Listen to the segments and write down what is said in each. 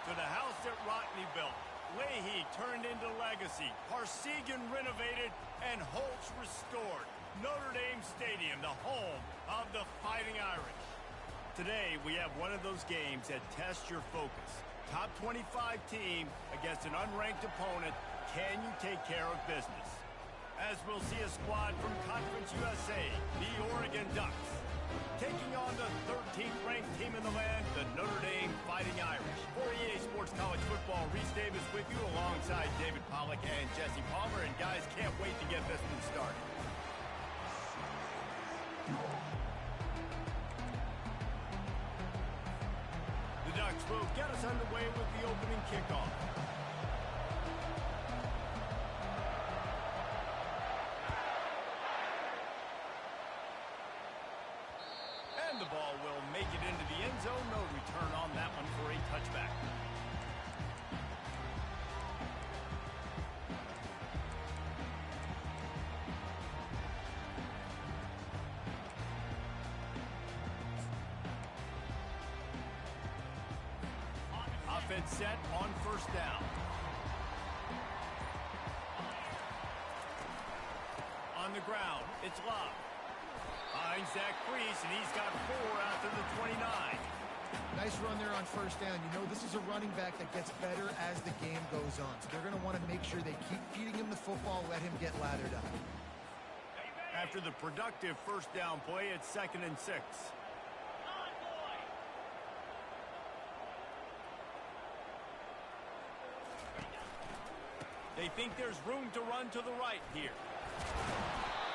to the house that Rodney built. Leahy turned into legacy, Parsegan renovated, and Holtz restored. Notre Dame Stadium, the home of the Fighting Irish. Today, we have one of those games that tests your focus. Top 25 team against an unranked opponent. Can you take care of business? As we'll see a squad from Conference USA, the Oregon Ducks, taking on the 13th ranked team in the land, the Notre Dame Fighting Irish. For EA Sports College Football, Reese Davis with you alongside David Pollack and Jesse Palmer. And guys, can't wait to get this one started. The Ducks will get us underway with the opening kickoff. And the ball will make it into the end zone. No return on that one for a touchback. Offense set on first down. On the ground, it's Love. Finds that crease, and he's got 4 after the 29. Nice run there on first down. You know, this is a running back that gets better as the game goes on. So they're going to want to make sure they keep feeding him the football, let him get lathered up. After the productive first down play, it's 2nd and 6. They think there's room to run to the right here.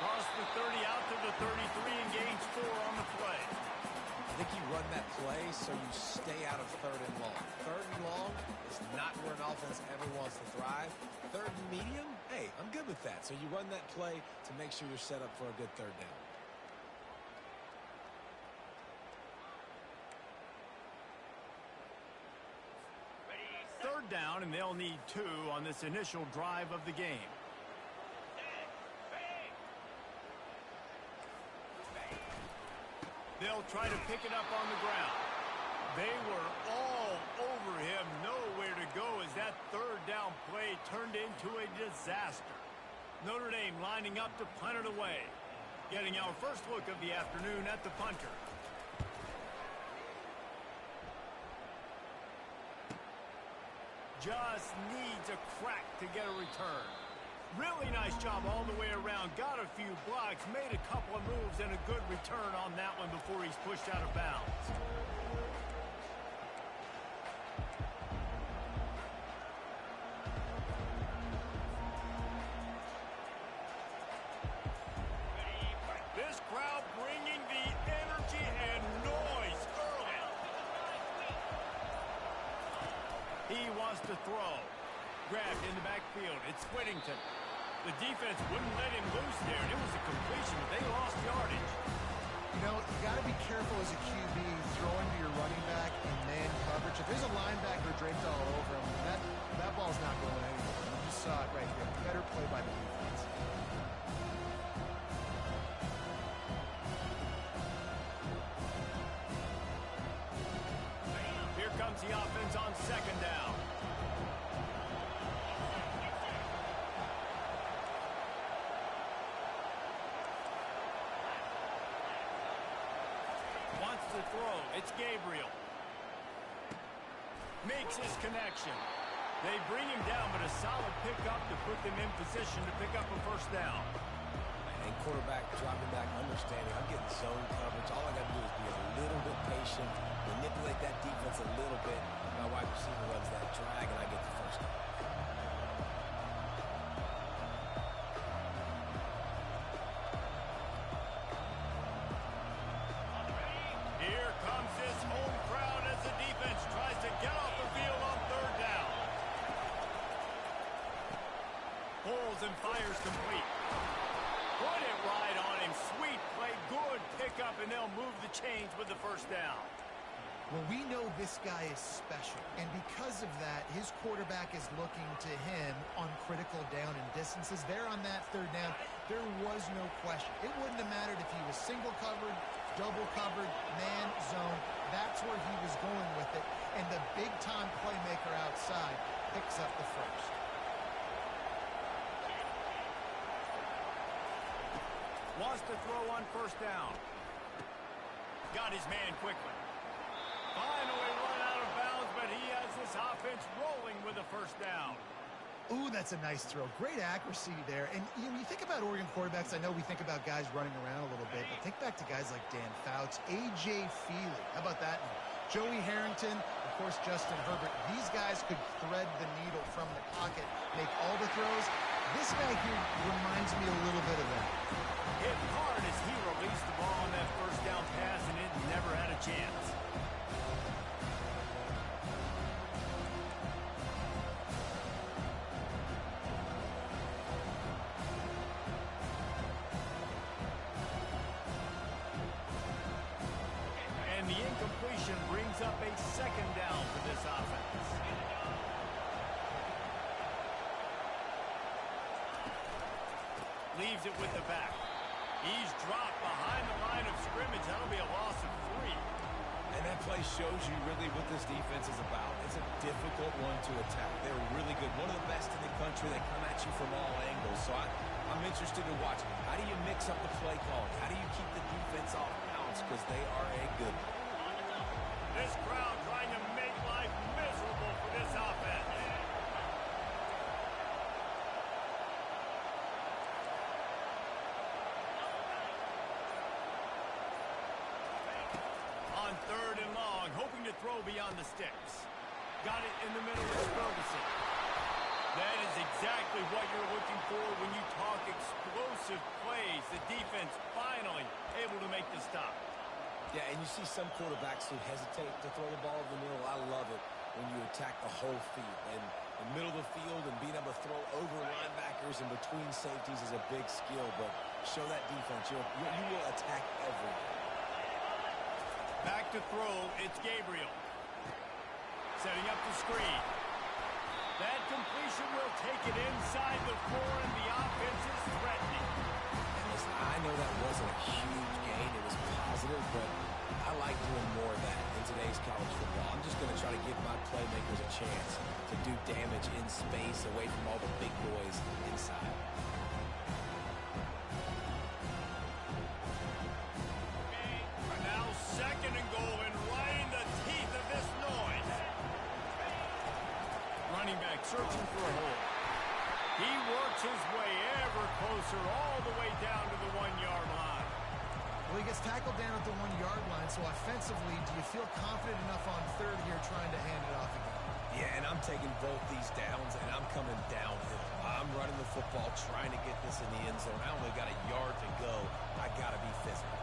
Cross the 30 out to the 33 and gains 4 on the play. I think you run that play so you stay out of 3rd and long. 3rd and long is not where an offense ever wants to thrive. 3rd and medium, hey, I'm good with that. So you run that play to make sure you're set up for a good 3rd down. Third down, and they'll need 2 on this initial drive of the game. They'll try to pick it up on the ground. They were all over him, nowhere to go as that 3rd down play turned into a disaster. Notre Dame lining up to punt it away. Getting our first look of the afternoon at the punter. Just needs a crack to get a return. Really nice job all the way around. Got a few blocks, made a couple of moves, and a good return on that one before he's pushed out of bounds. This crowd bringing the energy and noise early. He wants to throw. Grabbed in the backfield. It's Whittington. The defense wouldn't let him loose there, and it was a completion, but they lost yardage. You know, you got to be careful as a QB throwing to your running back in man coverage. If there's a linebacker draped all over him, that ball's not going anywhere. You saw it right there. Better play by the defense. Here comes the offense on 2nd down. Wants to throw. It's Gabriel. Makes his connection. They bring him down, but a solid pickup to put them in position to pick up a first down. And quarterback dropping back, understanding I'm getting zone coverage. All I got to do is be a little bit patient, manipulate that defense a little bit. My wide receiver runs that drag, and I get the first down. Here comes this home crowd as the defense tries to get off the field on 3rd down. Pulls and fires complete. Put it right on him. Sweet play. Good pickup, and they'll move the chains with the first down. Well, we know this guy is special, and because of that, his quarterback is looking to him on critical down and distances. There on that 3rd down, there was no question. It wouldn't have mattered if he was single covered double covered, man zone. That's where he was going with it. And the big-time playmaker outside picks up the first. Wants to throw on first down. Got his man quickly. Finally run out of bounds, but he has this offense rolling with a first down. Ooh, that's a nice throw. Great accuracy there. And you think about Oregon quarterbacks, I know we think about guys running around a little bit, but think back to guys like Dan Fouts, A.J. Feely. How about that name? Joey Harrington, of course, Justin Herbert. These guys could thread the needle from the pocket, make all the throws. This guy here reminds me a little bit of that. Hit hard as he released the ball on that first down pass, and it never had a chance. And the incompletion brings up a second down for this offense. Leaves it with the back. He's dropped behind the line of scrimmage. That'll be a loss of 3. And that play shows you really what this defense is about. It's a difficult one to attack. They're really good. One of the best in the country. They come at you from all angles. So I'm interested to watch. How do you mix up the play calling? How do you keep the defense off balance? Because they are a good one. This crowd trying to make life miserable for this offense. On third and long, hoping to throw beyond the sticks. Got it in the middle of Ferguson. That is exactly what you're looking for when you talk explosive plays. The defense finally able to make the stop. Yeah, and you see some quarterbacks who hesitate to throw the ball over the middle. I love it when you attack the whole field. And the middle of the field and being able to throw over linebackers and between safeties is a big skill. But show that defense. You will attack everything. Back to throw, it's Gabriel. Setting up the screen. That completion will take it inside the 4, and the offense is threatening. And listen, I know that wasn't a huge gain. It was positive, but I like doing more of that in today's college football. I'm just going to try to give my playmakers a chance to do damage in space away from all the big boys inside. Now second and goal, and right in the teeth of this noise. Running back searching for a hole. He works his way ever closer all the way down to the 1-yard line. Well, he gets tackled down at the 1-yard line, so offensively, do you feel confident enough on third here trying to hand it off again? Yeah, and I'm taking both these downs, and I'm coming downhill. I'm running the football, trying to get this in the end zone. I only got a yard to go. I got to be physical.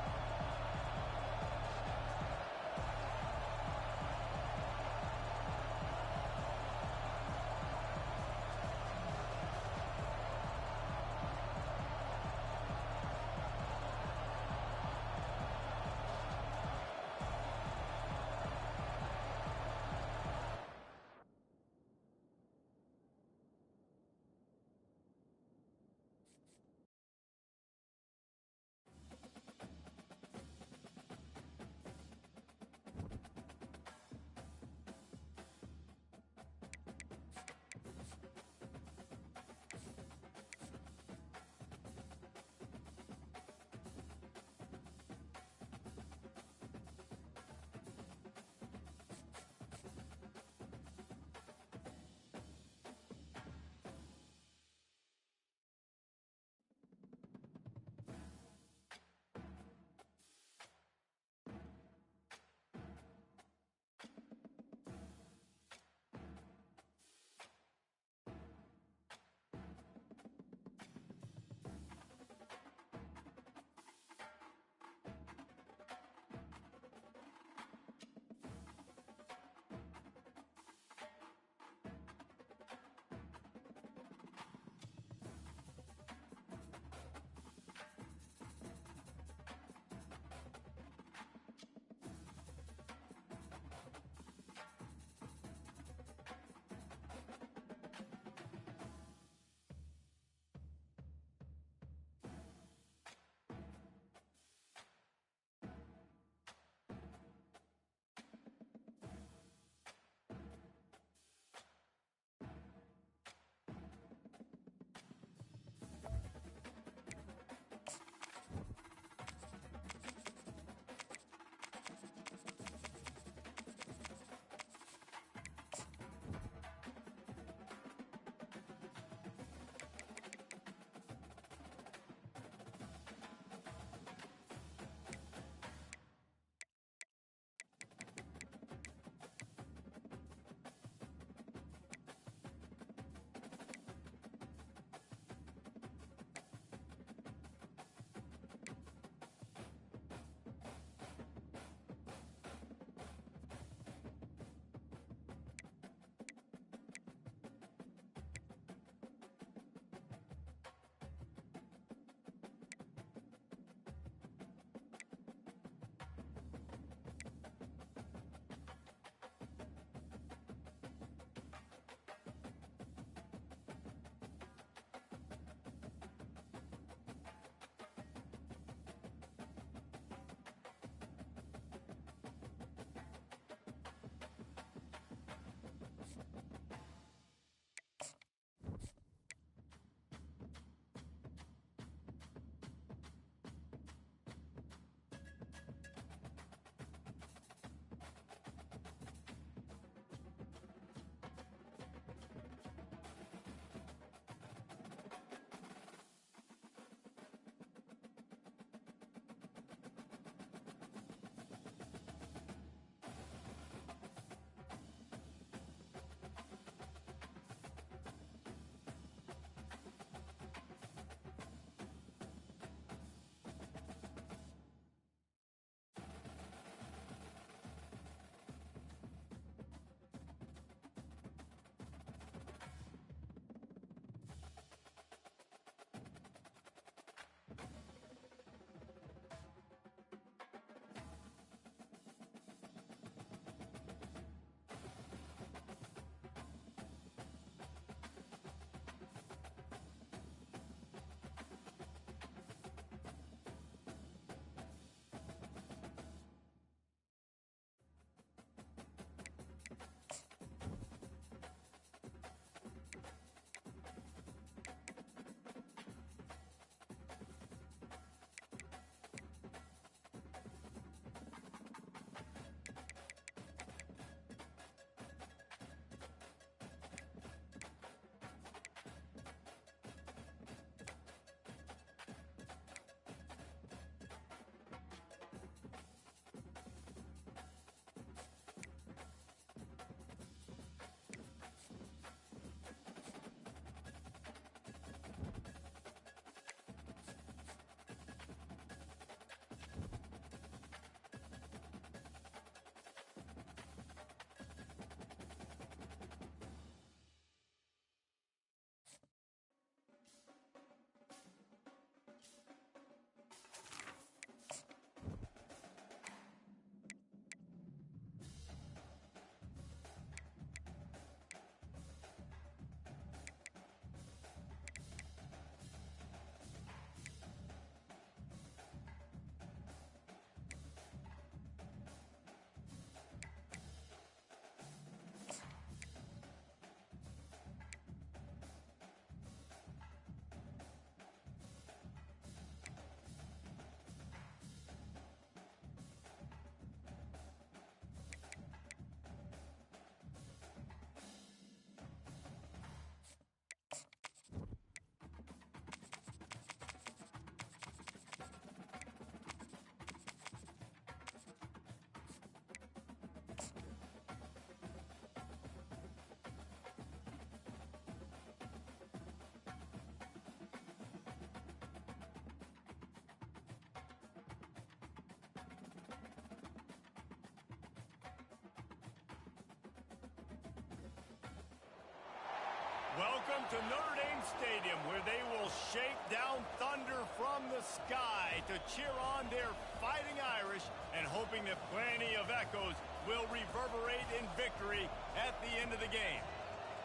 to Notre Dame Stadium, where they will shake down thunder from the sky to cheer on their Fighting Irish, and hoping that plenty of echoes will reverberate in victory at the end of the game.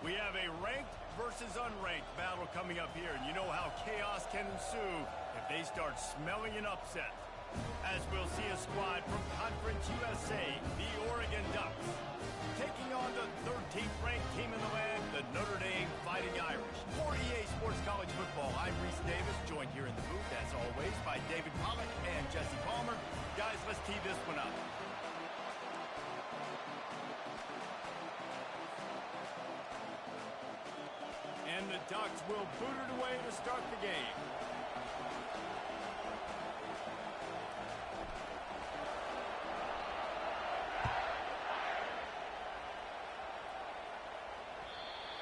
We have a ranked versus unranked battle coming up here, and you know how chaos can ensue if they start smelling an upset. As we'll see a squad from Conference USA, the Oregon Ducks, taking on the 13th ranked team in the land, the Notre Dame Fighting Irish. For EA Sports College Football, I'm Reese Davis, joined here in the booth, as always, by David Pollack and Jesse Palmer. Guys, let's tee this one up. And the Ducks will boot it away to start the game.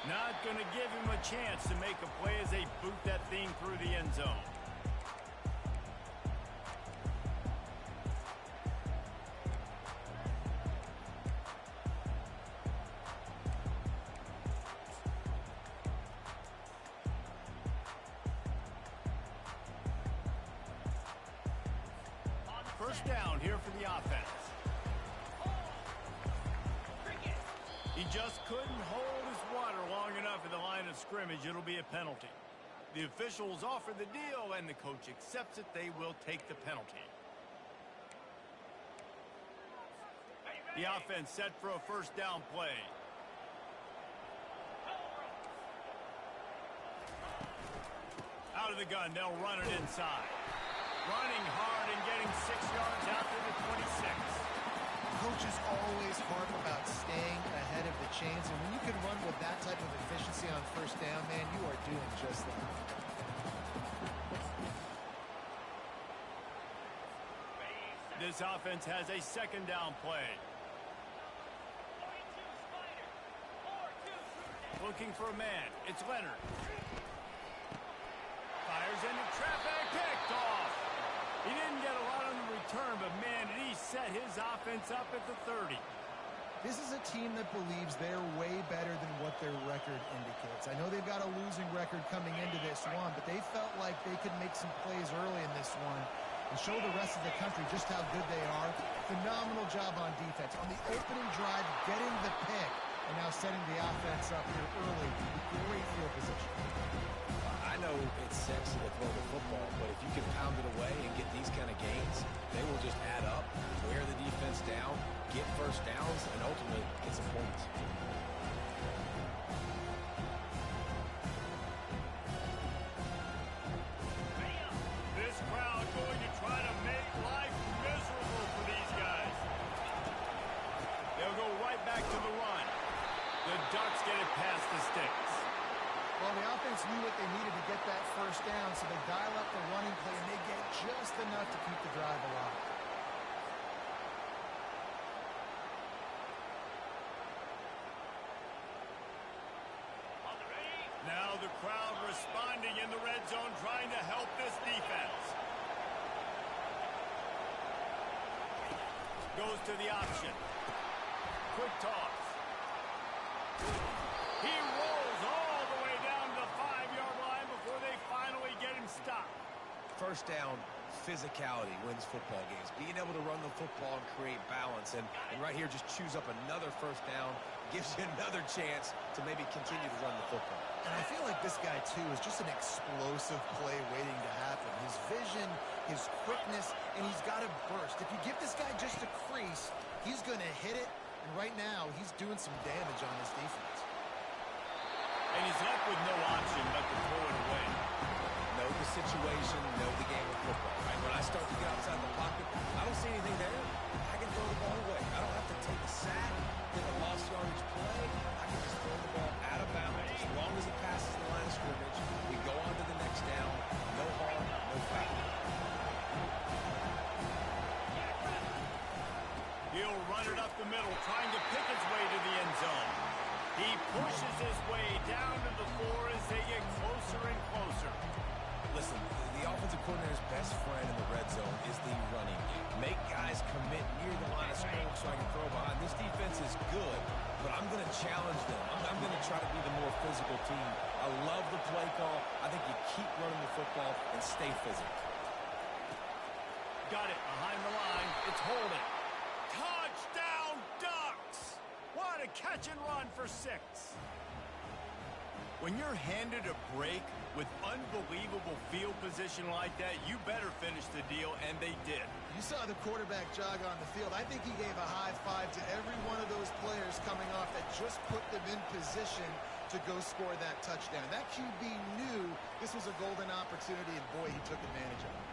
Not going to give him a chance to make a play as they boot that thing through the end zone. First down here for the offense. He just couldn't hold his water long enough at the line of scrimmage. It'll be a penalty. The officials offer the deal, and the coach accepts it. They will take the penalty. The offense set for a first down play. Out of the gun, they'll run it inside. Running hard and getting 6 yards out to the 26. Coaches always harp about staying ahead of the chains, and when you can run with that type of efficiency on first down, man, you are doing just that. This offense has a second down play. Looking for a man. It's Leonard. Fires into traffic. Picked off. He didn't get a lot on the return, but man, did he set his offense up at the 30. This is a team that believes they're way better than what their record indicates. I know they've got a losing record coming into this one, but they felt like they could make some plays early in this one and show the rest of the country just how good they are. Phenomenal job on defense. On the opening drive, getting the pick, and now setting the offense up here early. Great field position. I know it's sexy to throw the football, but if you can pound it away and get these kind of gains, they will just add up, wear the defense down, get first downs, and ultimately get some points. This crowd going to try to make life miserable for these guys. They'll go right back to the run. The Ducks get it past the sticks. Well, the offense knew what they needed to get that first down, so they dial up the running play, and they get just enough to keep the drive alive. Now the crowd responding in the red zone, trying to help this defense. Goes to the option. Quick toss. He rolls all the way down to the 5-yard line before they finally get him stopped. First down, physicality wins football games. Being able to run the football and create balance. And right here, just choose up another first down. Gives you another chance to maybe continue to run the football. And I feel like this guy, too, is just an explosive play waiting to happen. His vision, his quickness, and he's got to burst. If you give this guy just a crease, he's going to hit it. And right now, he's doing some damage on this defense. And he's left with no option but to throw it away. Know the situation, know the game of football. Right? When I start to get outside the pocket, I don't see anything there. I can throw the ball away. I don't have to take a sack, get a lost yardage play. I can just throw the ball out of bounds. As long as it passes the line of scrimmage, we go on to the next down. No harm, no foul. He'll run it up the middle, trying to pick his way to the end zone. He pushes his way down to the floor as they get closer and closer. Listen, the offensive coordinator's best friend in the red zone is the running game. Make guys commit near the line of scrimmage so I can throw behind. This defense is good, but I'm going to challenge them. I'm going to try to be the more physical team. I love the play call. I think you keep running the football and stay physical. Got it behind the line. It's holding. Touchdown Ducks! What a catch and run for 6. When you're handed a break with unbelievable field position like that, you better finish the deal, and they did. You saw the quarterback jog on the field. I think he gave a high five to every one of those players coming off that just put them in position to go score that touchdown. That QB knew this was a golden opportunity, and boy, he took advantage of it.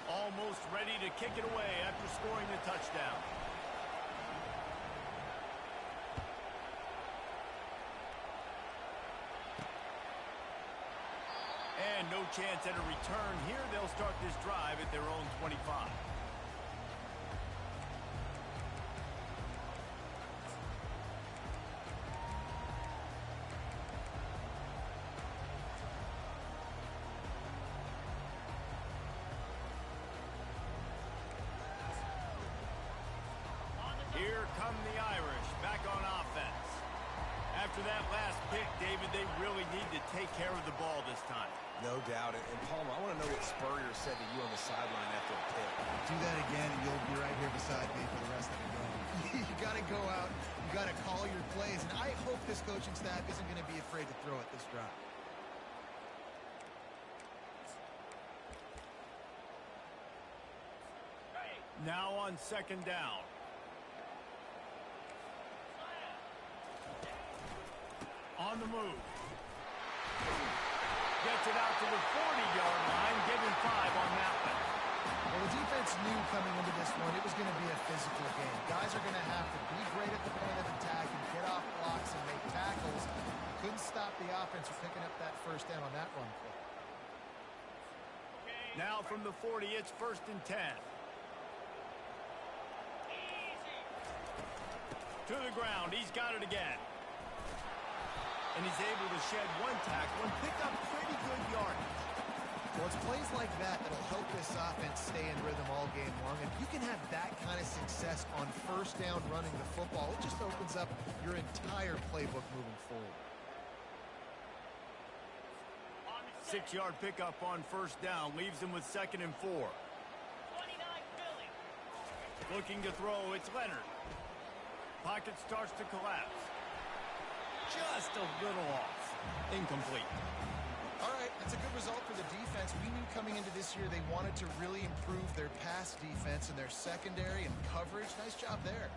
Almost ready to kick it away after scoring the touchdown. And no chance at a return here. They'll start this drive at their own 25. Here come the Irish back on offense. After that last pick, David, they really need to take care of the ball this time. No doubt. And Palmer, I want to know what Spurrier said to you on the sideline after a pick. Do that again, and you'll be right here beside me for the rest of the game. You got to go out. You got to call your plays. And I hope this coaching staff isn't going to be afraid to throw it this drive. Now on 2nd down. On the move. Gets it out to the 40-yard line. Give him 5 on that one. Well, the defense knew coming into this one it was going to be a physical game. Guys are going to have to be great at the point of attack and get off blocks and make tackles. Couldn't stop the offense from picking up that first down on that run play. Now from the 40, it's 1st and 10. To the ground. He's got it again. And he's able to shed 1 tackle and pick up pretty good yardage. Well, it's plays like that that'll help this offense stay in rhythm all game long. If you can have that kind of success on 1st down running the football, it just opens up your entire playbook moving forward. 6-yard pickup on 1st down leaves him with 2nd and 4. Looking to throw, it's Leonard. Pocket starts to collapse. Just a little off. Incomplete. All right, that's a good result for the defense. We knew coming into this year they wanted to really improve their pass defense and their secondary and coverage. Nice job there.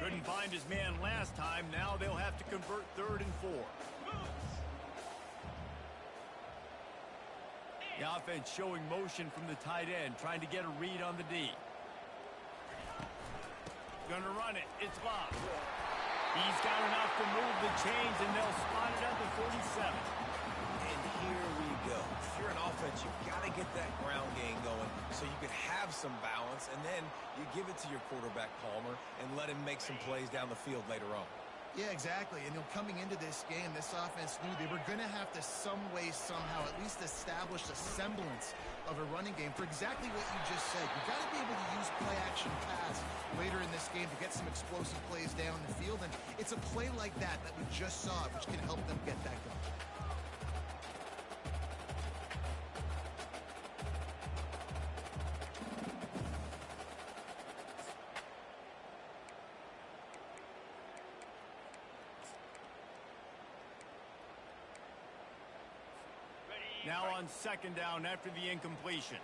Couldn't find his man last time. Now they'll have to convert 3rd and 4. The offense showing motion from the tight end, trying to get a read on the D. Gonna run it. It's Love. He's got enough to move the chains, and they'll spot it at the 47. And here we go. If you're an offense, you've got to get that ground game going so you can have some balance, and then you give it to your quarterback, Palmer, and let him make some plays down the field later on. Yeah, exactly. And coming into this game, this offense knew they were going to have to some way, somehow, at least establish a semblance of a running game for exactly what you just said. You got to be able to use play-action pass later in this game to get some explosive plays down the field. And it's a play like that we just saw, which can help them get that going. Now on 2nd down after the incompletion.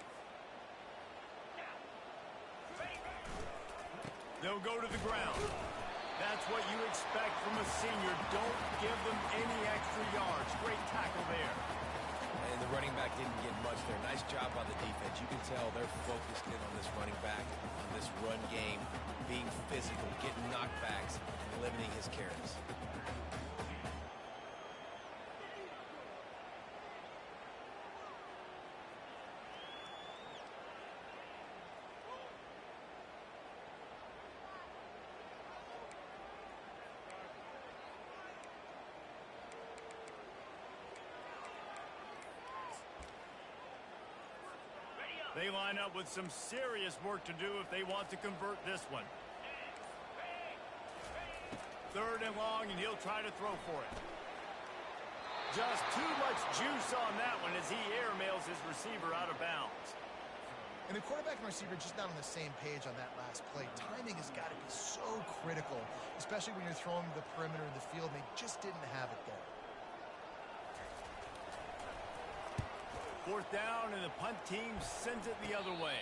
They'll go to the ground. That's what you expect from a senior. Don't give them any extra yards. Great tackle there. And the running back didn't get much there. Nice job by the defense. You can tell they're focused in on this running back, on this run game, being physical, getting knockbacks, and limiting his carries. They line up with some serious work to do if they want to convert this one. 3rd and long, and he'll try to throw for it. Just too much juice on that one as he airmails his receiver out of bounds. And the quarterback and receiver just not on the same page on that last play. Timing has got to be so critical, especially when you're throwing the perimeter of the field, and they just didn't have it there. 4th down, and the punt team sends it the other way.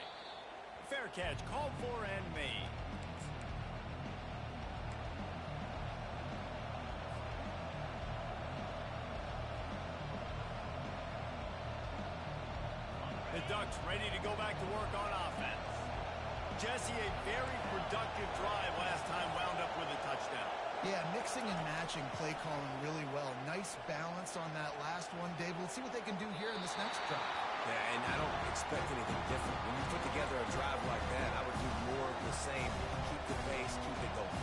Fair catch called for and made. The Ducks ready to go back to work on offense. Jesse, a very productive drive last time, wound up with a touchdown. Yeah, mixing and matching play calling really well. Nice balance on that last one, Dave. We'll see what they can do here in this next drive. Yeah, and I don't expect anything different. When you put together a drive like that, I would do more of the same. Keep the pace, keep it going.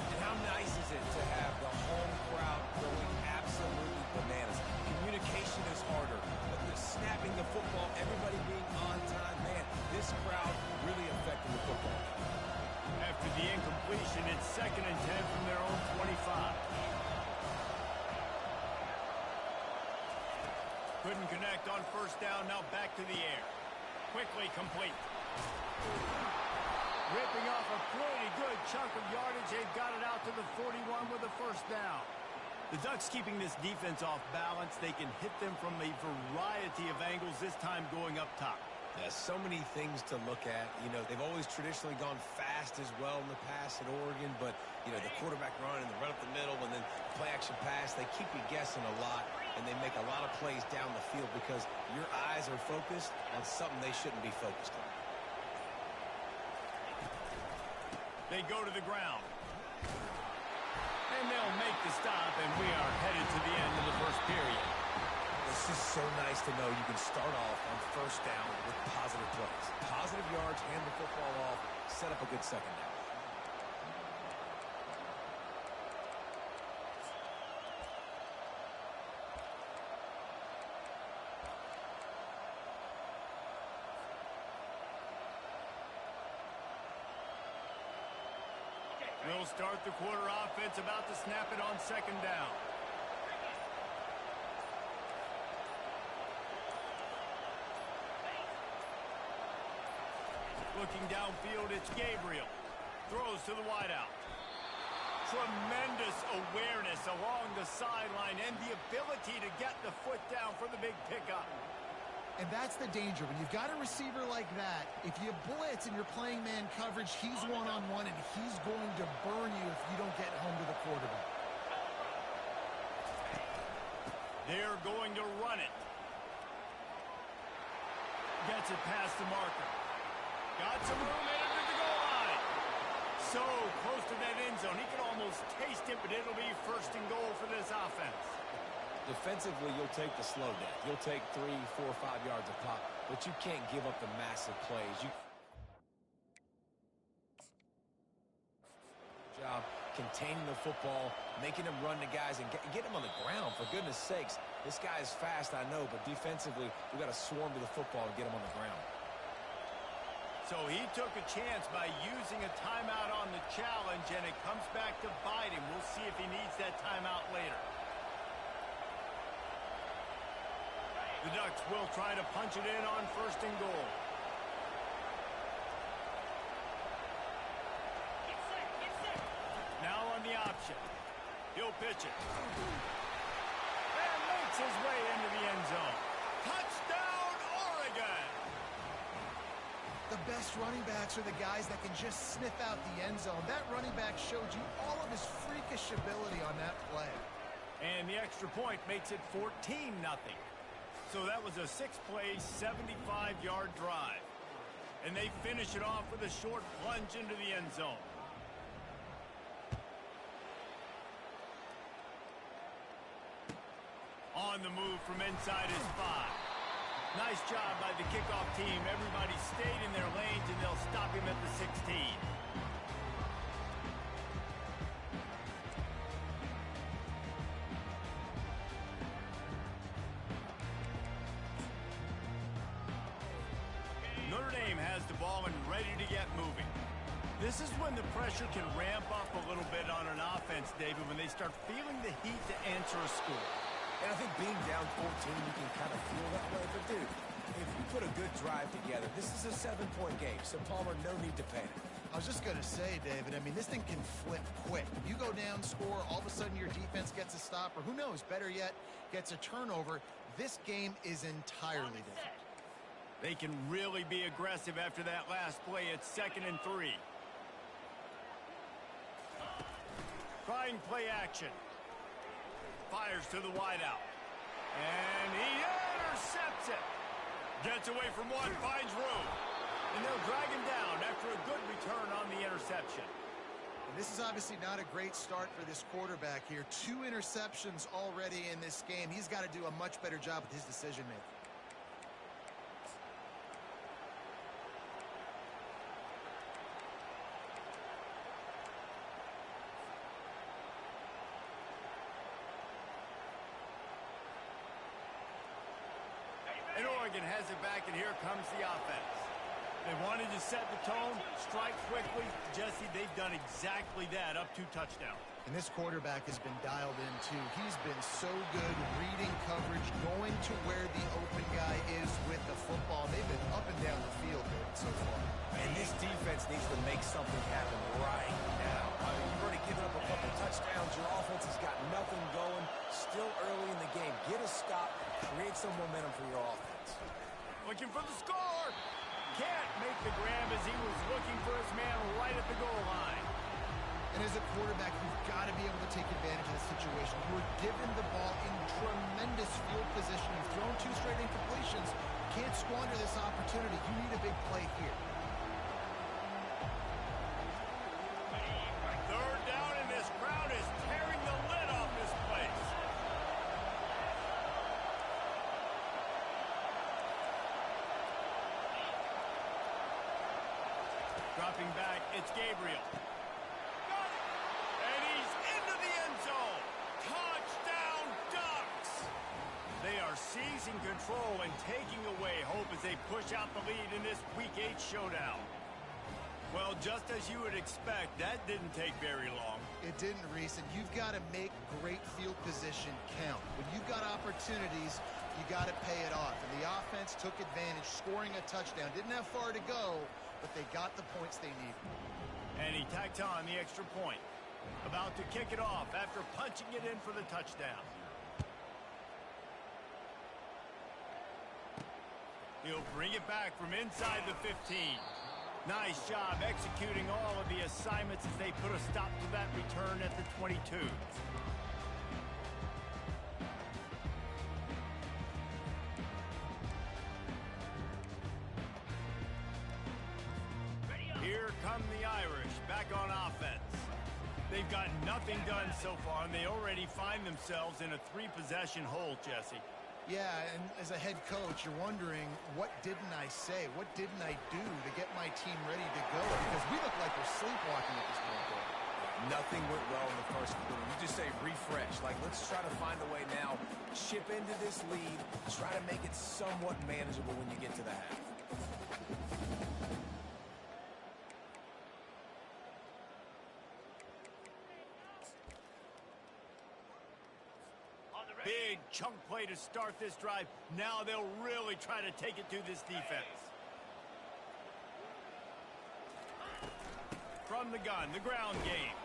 And how nice is it to have the home crowd going absolutely bananas? Communication is harder, but the snapping the football, everybody being on time, man, this crowd really affected the football. After the incompletion, it's 2nd and 10 from their own 25. Couldn't connect on 1st down, now back to the air. Quickly complete. Ripping off a pretty good chunk of yardage. They've got it out to the 41 with a 1st down. The Ducks keeping this defense off balance. They can hit them from a variety of angles, this time going up top. Yeah, so many things to look at. You know, they've always traditionally gone fast as well in the past at Oregon, but, you know, the quarterback run and the run up the middle and then the play action pass, they keep you guessing a lot, and they make a lot of plays down the field because your eyes are focused on something they shouldn't be focused on. They go to the ground. And they'll make the stop, and we are headed to the end of the 1st period. It's just so nice to know you can start off on 1st down with positive plays. Positive yards, hand the football off, set up a good 2nd down. We'll start the quarter offense, about to snap it on 2nd down. Looking downfield, it's Gabriel. Throws to the wideout. Tremendous awareness along the sideline and the ability to get the foot down for the big pickup. And that's the danger. When you've got a receiver like that, if you blitz and you're playing man coverage, he's one-on-one, and he's going to burn you if you don't get home to the quarterback. They're going to run it. Gets it past the marker. Got some room into the goal line. So close to that end zone. He can almost taste it, but it'll be 1st and goal for this offense. Defensively, you'll take the slow down. You'll take 3, 4, 5 yards a pop, but you can't give up the massive plays. Job containing the football, making them run to guys, and get them on the ground, for goodness sakes. This guy is fast, I know, but defensively, we've got to swarm to the football and get him on the ground. So he took a chance by using a timeout on the challenge, and it comes back to bite him. We'll see if he needs that timeout later. The Ducks will try to punch it in on 1st and goal. Now on the option. He'll pitch it. And makes his way into the end zone. Touchdown, Oregon! The best running backs are the guys that can just sniff out the end zone. That running back showed you all of his freakish ability on that play. And the extra point makes it 14-0. So that was a 6-play, 75-yard drive. And they finish it off with a short plunge into the end zone. On the move from inside his 5. Nice job by the kickoff team. Everybody stayed in their lanes, and they'll stop him at the 16. Notre Dame has the ball and ready to get moving. This is when the pressure can ramp up a little bit on an offense, David, when they start feeling the heat to answer a score. And I think being down 14, you can kind of feel that way. But, dude, if you put a good drive together, this is a 7-point game. So, Palmer, no need to panic. I was just going to say, David, I mean, this thing can flip quick. You go down, score, all of a sudden your defense gets a stop, or who knows, better yet, gets a turnover. This game is entirely different. They can really be aggressive after that last play. It's 2nd and 3. Trying play action. Fires to the wideout. And he intercepts it. Gets away from one, finds room. And they'll drag him down after a good return on the interception. And this is obviously not a great start for this quarterback here. 2 interceptions already in this game. He's got to do a much better job with his decision-making. And Oregon has it back, and here comes the offense. They wanted to set the tone, strike quickly. Jesse, they've done exactly that, up 2 touchdowns. And this quarterback has been dialed in, too. He's been so good reading coverage, going to where the open guy is with the football. They've been up and down the field so far. And this defense needs to make something happen right now. I mean, you've already given up a couple touchdowns. Your offense has got nothing going. Still early in the game. Get a stop. Create some momentum for your offense. Looking for the score. Can't make the grab as he was looking for his man right at the goal line. And as a quarterback, you've got to be able to take advantage of the situation. You were given the ball in tremendous field position. You've thrown 2 straight incompletions. You can't squander this opportunity. You need a big play here. 3rd down, and this crowd is tearing the lid off this place. Dropping back, it's Gabriel. Got it! And he's into the end zone. Touchdown, Ducks! They are seizing control and taking away hope as they push out the lead in this Week 8 showdown. Well, just as you would expect, that didn't take very long. It didn't, Reese, and you've got to make great field position count. When you've got opportunities, you got to pay it off. And the offense took advantage, scoring a touchdown. Didn't have far to go, but they got the points they needed. And he tacked on the extra point. About to kick it off after punching it in for the touchdown. He'll bring it back from inside the 15. Nice job executing all of the assignments as they put a stop to that return at the 22. Here come the Irish back on offense. They've got nothing done so far, and they already find themselves in a 3-possession hole, Jesse. Yeah, and as a head coach, you're wondering, what didn't I say? What didn't I do to get my team ready to go? Because we look like we're sleepwalking at this point. Nothing went well in the first quarter. You just say refresh. Like, let's try to find a way now. Chip into this lead. Try to make it somewhat manageable when you get to the half. Big chunk play to start this drive. Now they'll really try to take it to this defense. From the gun, the ground game.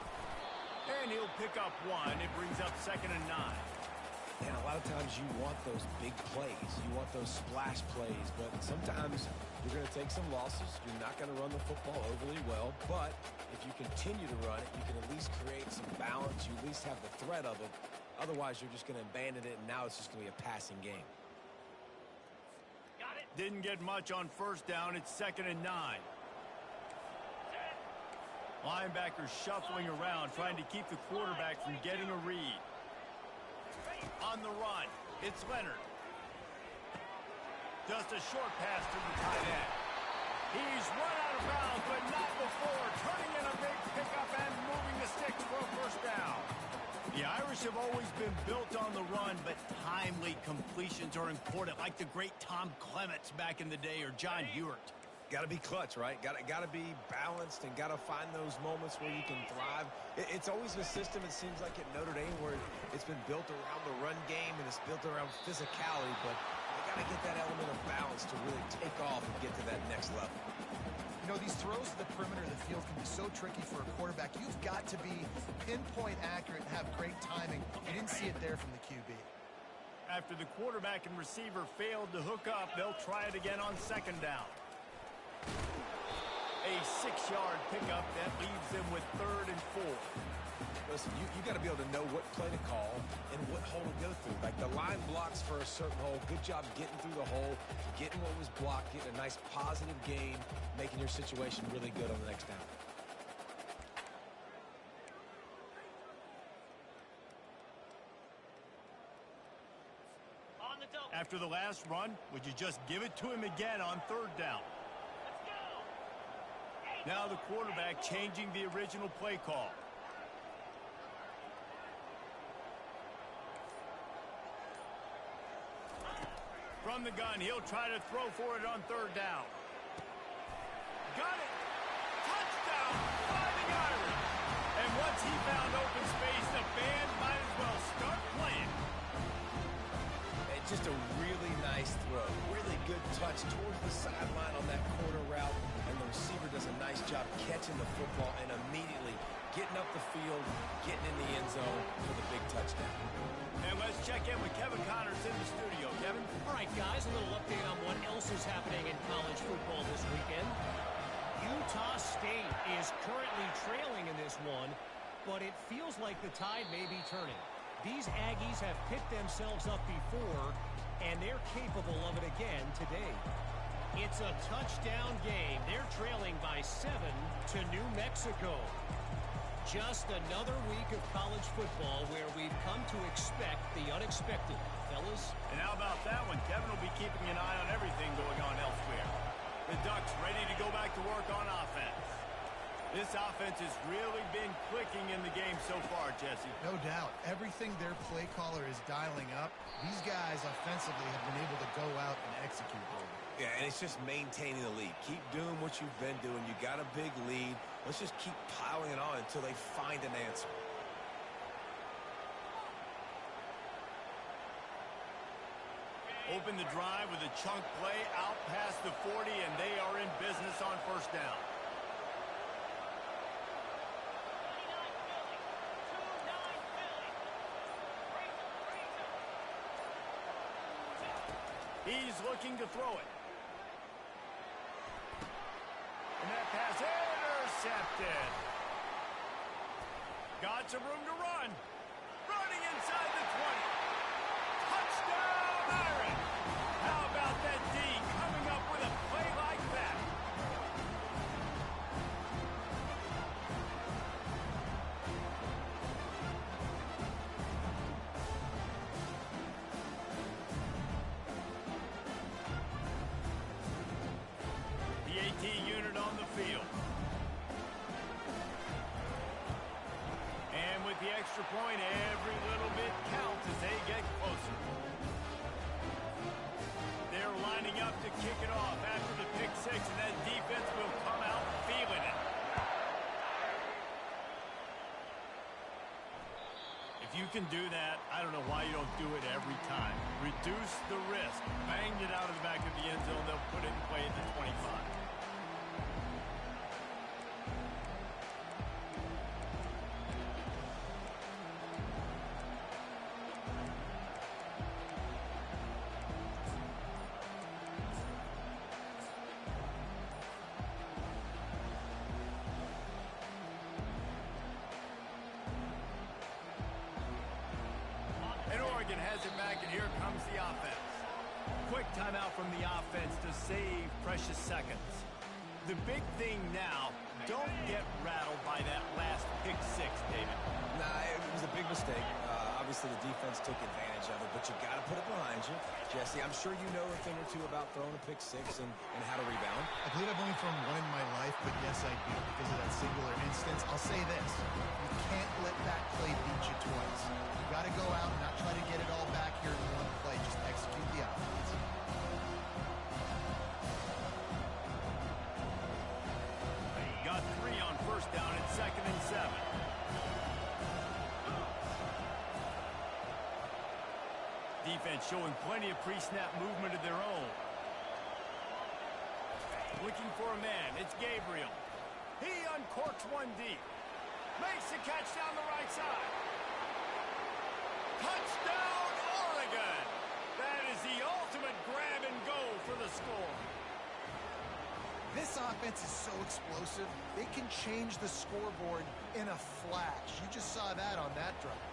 And he'll pick up 1. It brings up 2nd and 9. And a lot of times you want those big plays. You want those splash plays. But sometimes you're going to take some losses. You're not going to run the football overly well. But if you continue to run it, you can at least create some balance. You at least have the threat of it. Otherwise, you're just going to abandon it, and now it's just going to be a passing game. Got it. Didn't get much on 1st down. It's 2nd and 9. Linebackers shuffling around, trying to keep the quarterback from getting a read. On the run, it's Leonard. Just a short pass to the tight end. He's run out of bounds, but not before turning in a big pickup and moving the sticks for a 1st down. The Irish have always been built on the run, but timely completions are important, like the great Tom Clements back in the day or John Hewart. Got to be clutch, right? Got to be balanced and got to find those moments where you can thrive. It's always a system, it seems like, at Notre Dame where it's been built around the run game and it's built around physicality, but they got to get that element of balance to really take off and get to that next level. You know, these throws to the perimeter of the field can be so tricky for a quarterback. You've got to be pinpoint accurate and have great timing. You didn't see it there from the QB. After the quarterback and receiver failed to hook up, they'll try it again on second down. A 6-yard pickup that leaves them with 3rd and 4. Listen, you got to be able to know what play to call and what hole to go through. Like the line blocks for a certain hole. Good job getting through the hole, getting what was blocked, getting a nice positive gain, making your situation really good on the next down. After the last run, would you just give it to him again on 3rd down? Now the quarterback changing the original play call. From the gun, he'll try to throw for it on 3rd down. Got it! Touchdown! Fighting Irish! And once he found open space, the band might as well start playing. And just a really nice throw. Really good touch towards the sideline on that corner route. And the receiver does a nice job catching the football and immediately getting up the field, getting in the end zone for the big touchdown. And let's check in with Kevin Connors in the studio. Kevin? All right, guys, a little update on what else is happening in college football this weekend. Utah State is currently trailing in this one, but it feels like the tide may be turning. These Aggies have picked themselves up before, and they're capable of it again today. It's a touchdown game. They're trailing by 7 to New Mexico. Just another week of college football where we've come to expect the unexpected, fellas. And how about that one? Kevin will be keeping an eye on everything going on elsewhere. The Ducks ready to go back to work on offense. This offense has really been clicking in the game so far, Jesse. No doubt. Everything their play caller is dialing up, these guys offensively have been able to go out and execute. Yeah, and it's just maintaining the lead. Keep doing what you've been doing. You got a big lead. Let's just keep piling it on until they find an answer. Open the drive with a chunk play out past the 40, and they are in business on 1st down. He's looking to throw it. And that pass intercepted. Got some room to run. Running inside the 20. Touchdown, Irish. How about that D coming up with a play like that? The AT unit on the field. And with the extra point, every little bit counts as they get closer. They're lining up to kick it off after the pick 6, and that defense will come out feeling it. If you can do that, I don't know why you don't do it every time. Reduce the risk. Banged it out of the back of the end zone. They'll put it in play at the 25. Oregon has it back, and here comes the offense. Quick timeout from the offense to save precious seconds. The big thing now, don't get rattled by that last pick 6, David. Nah, it was a big mistake. Obviously, the defense took advantage of it, but you got to put it behind you. Jesse, I'm sure you know a thing or two about throwing a pick 6 and how to rebound. I believe I've only thrown one in my life, but yes, I do because of that singular instance. I'll say this. You can't let that play beat you twice. You got to go out and not try to get it all back here in one play. Just execute the offense. Defense showing plenty of pre-snap movement of their own. Looking for a man. It's Gabriel. He uncorks one deep. Makes the catch down the right side. Touchdown, Oregon! That is the ultimate grab and go for the score. This offense is so explosive, they can change the scoreboard in a flash. You just saw that on that drive.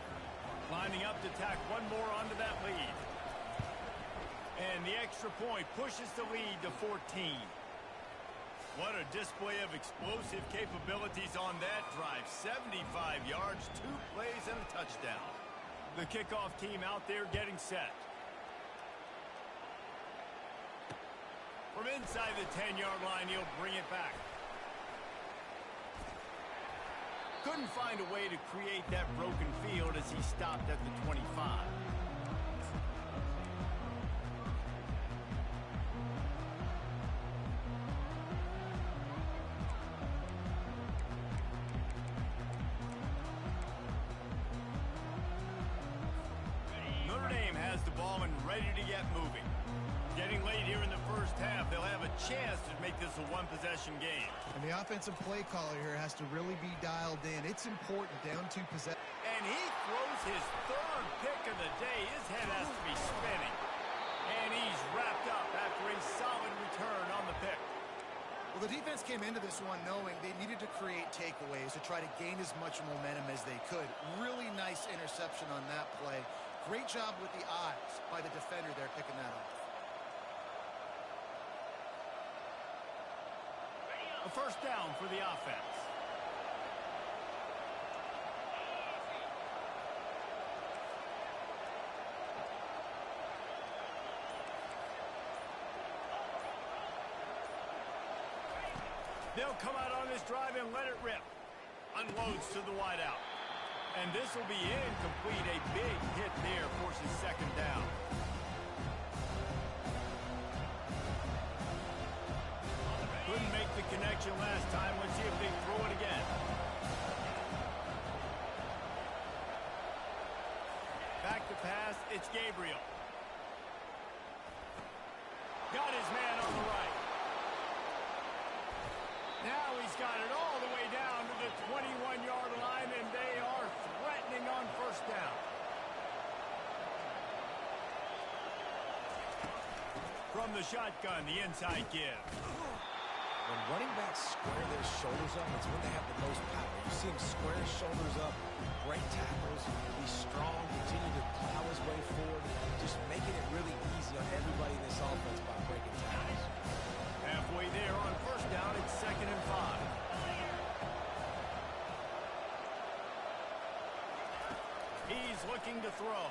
Lining up to tack one more onto that lead. And the extra point pushes the lead to 14. What a display of explosive capabilities on that drive. 75 yards, 2 plays, and a touchdown. The kickoff team out there getting set. From inside the 10-yard line, he'll bring it back. Couldn't find a way to create that broken field as he stopped at the 25. Notre Dame has the ball and ready to get moving. Getting late here in the first half, they'll have a chance to make this a one-possession game. And the offensive play caller here has to really be dialed in. It's important, down 2 possessions. And he throws his 3rd pick of the day. His head has to be spinning. And he's wrapped up after a solid return on the pick. Well, the defense came into this one knowing they needed to create takeaways to try to gain as much momentum as they could. Really nice interception on that play. Great job with the eyes by the defender there picking that off. A first down for the offense. They'll come out on this drive and let it rip. Unloads to the wideout. And this will be incomplete. A big hit there forces second down. Couldn't make the connection last time. Let's see if they throw it again. Back to pass. It's Gabriel. Got his man on the right. Now he's got it all the way down to the 21-yard line, and they are threatening on first down. From the shotgun, the inside give. When running backs square their shoulders up, it's when they have the most power. You see him square his shoulders up, great tackles, be strong, continue to plow his way forward, just making it really easy on everybody in this offense by breaking tackles. Halfway there on first down, it's 2nd and 5. He's looking to throw.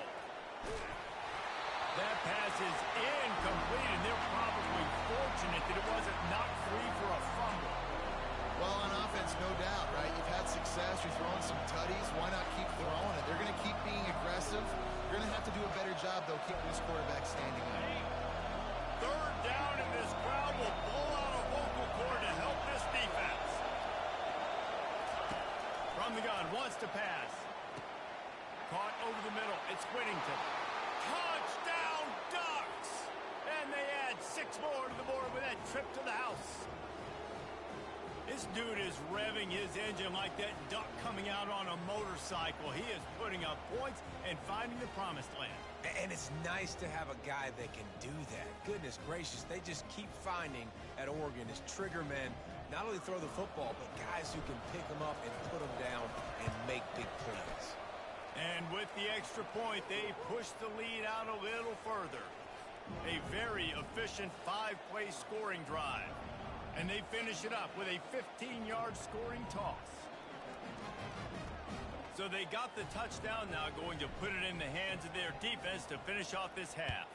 That pass is incomplete, and they're probably fortunate that it wasn't knocked free for a fumble. Well, on offense, no doubt, right? You've had success. You're throwing some tutties. Why not keep throwing it? They're going to keep being aggressive. You're going to have to do a better job, though, keeping this quarterback standing up. 3rd down, and this crowd will blow out a vocal cord to help this defense. From the gun, wants to pass. Caught over the middle. It's Whittington. Touchdown, Ducks! And they add 6 more to the board with that trip to the house. This dude is revving his engine like that duck coming out on a motorcycle. He is putting up points and finding the promised land. And it's nice to have a guy that can do that. Goodness gracious, they just keep finding at Oregon as trigger men, not only throw the football, but guys who can pick them up and put them down and make big plays. And with the extra point, they push the lead out a little further. A very efficient 5-play scoring drive. And they finish it up with a 15-yard scoring toss. So they got the touchdown now, going to put it in the hands of their defense to finish off this half.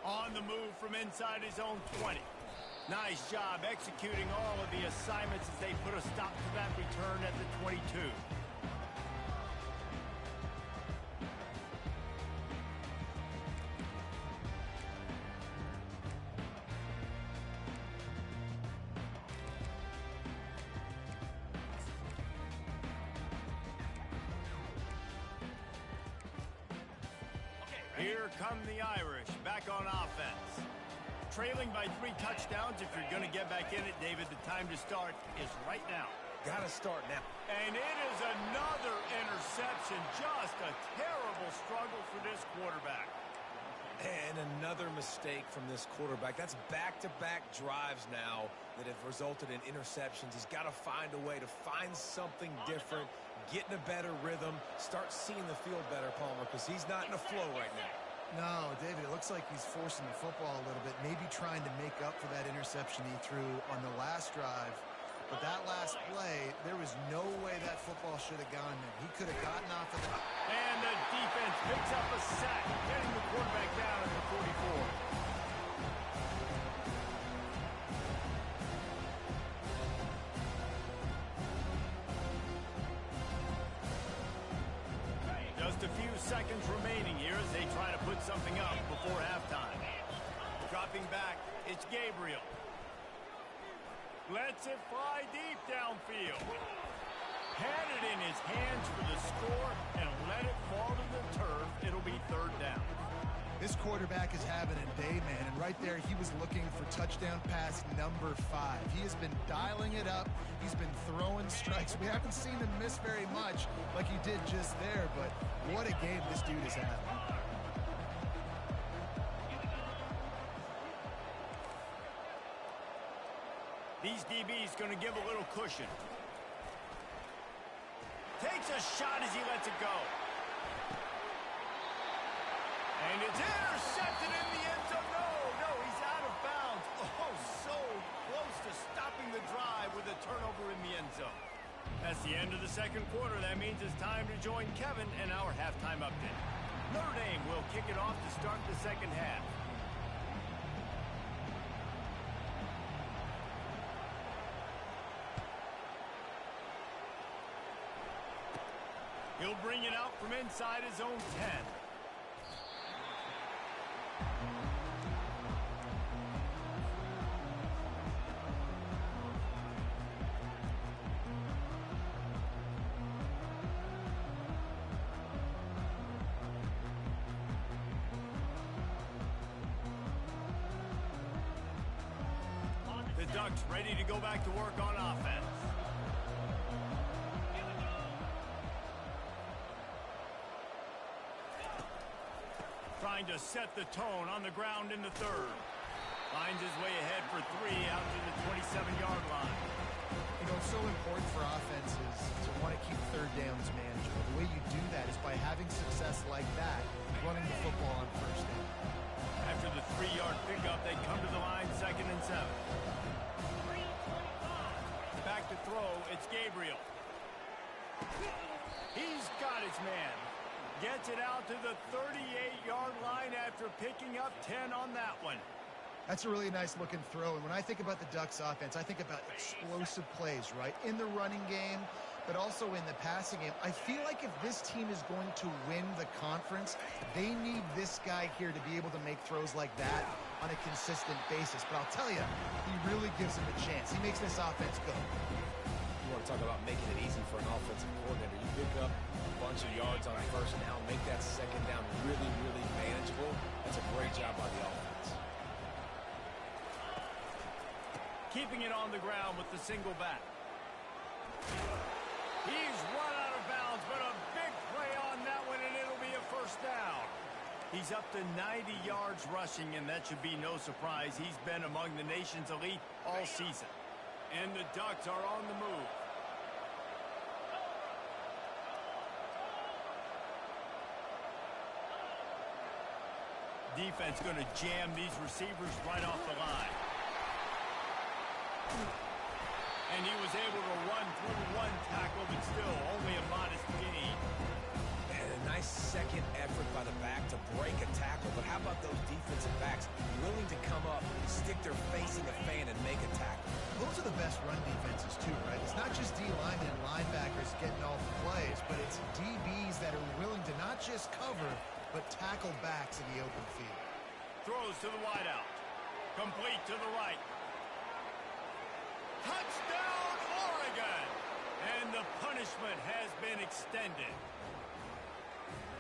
On the move from inside his own 20. Nice job executing all of the assignments as they put a stop to that return at the 22. Here come the Irish back on offense. Trailing by 3 touchdowns. If you're going to get back in it, David, the time to start is right now. Got to start now. And it is another interception. Just a terrible struggle for this quarterback. And another mistake from this quarterback. That's back-to-back drives now that have resulted in interceptions. He's got to find a way to find something different, get in a better rhythm, start seeing the field better, Palmer, because he's not in a flow right now. No, David, it looks like he's forcing the football a little bit, maybe trying to make up for that interception he threw on the last drive. But that last play, there was no way that football should have gone there. He could have gotten off of that. And the defense picks up a sack, getting the quarterback down at the 44. Just a few seconds remaining here as they try to put something up before halftime. Dropping back, it's Gabriel. Lets it fly deep downfield. Had it in his hands for the score and let it fall to the turf. It'll be 3rd down. This quarterback is having a day, man, and right there he was looking for touchdown pass number 5. He has been dialing it up. He's been throwing strikes. We haven't seen him miss very much like he did just there, but what a game this dude is having. These DBs going to give a little cushion. Takes a shot as he lets it go. And it's intercepted in the end zone. No, he's out of bounds. Oh, so close to stopping the drive with a turnover in the end zone. That's the end of the second quarter. That means it's time to join Kevin and our halftime update. Notre Dame will kick it off to start the second half. He'll bring it out from inside his own 10. The Ducks ready to go back to work on offense. Trying to set the tone on the ground in the 3rd. Finds his way ahead for 3 out to the 27-yard line. You know, it's so important for offenses to want to keep 3rd downs manageable. The way you do that is by having success like that, running the football on 1st down. After the 3-yard pickup, they come to the line 2nd and 7. Back to throw, it's Gabriel. He's got his man. Gets it out to the 38-yard line after picking up 10 on that one. That's a really nice looking throw. And when I think about the Ducks offense, I think about explosive plays, right? In the running game, but also in the passing game. I feel like if this team is going to win the conference, they need this guy here to be able to make throws like that on a consistent basis. But I'll tell you, he really gives him a chance. He makes this offense go. You want to talk about making it easy for an offensive coordinator. You pick up a bunch of yards on 1st down, make that 2nd down really, really manageable. That's a great job by the offense. Keeping it on the ground with the single back. He's run out of bounds, but a big play on that one, and it'll be a 1st down. He's up to 90 yards rushing, and that should be no surprise. He's been among the nation's elite all season. And the Ducks are on the move. Defense going to jam these receivers right off the line. And he was able to run through 1 tackle, but still only a modest gain. And a nice second effort by the back to break a tackle. But how about those defensive backs willing to come up, stick their face in the fan, and make a tackle? Those are the best run defenses, too, right? It's not just D linemen and linebackers getting all the plays, but it's DBs that are willing to not just cover, but tackle backs in the open field. Throws to the wideout. Complete to the right. Touchdown, Oregon! And the punishment has been extended.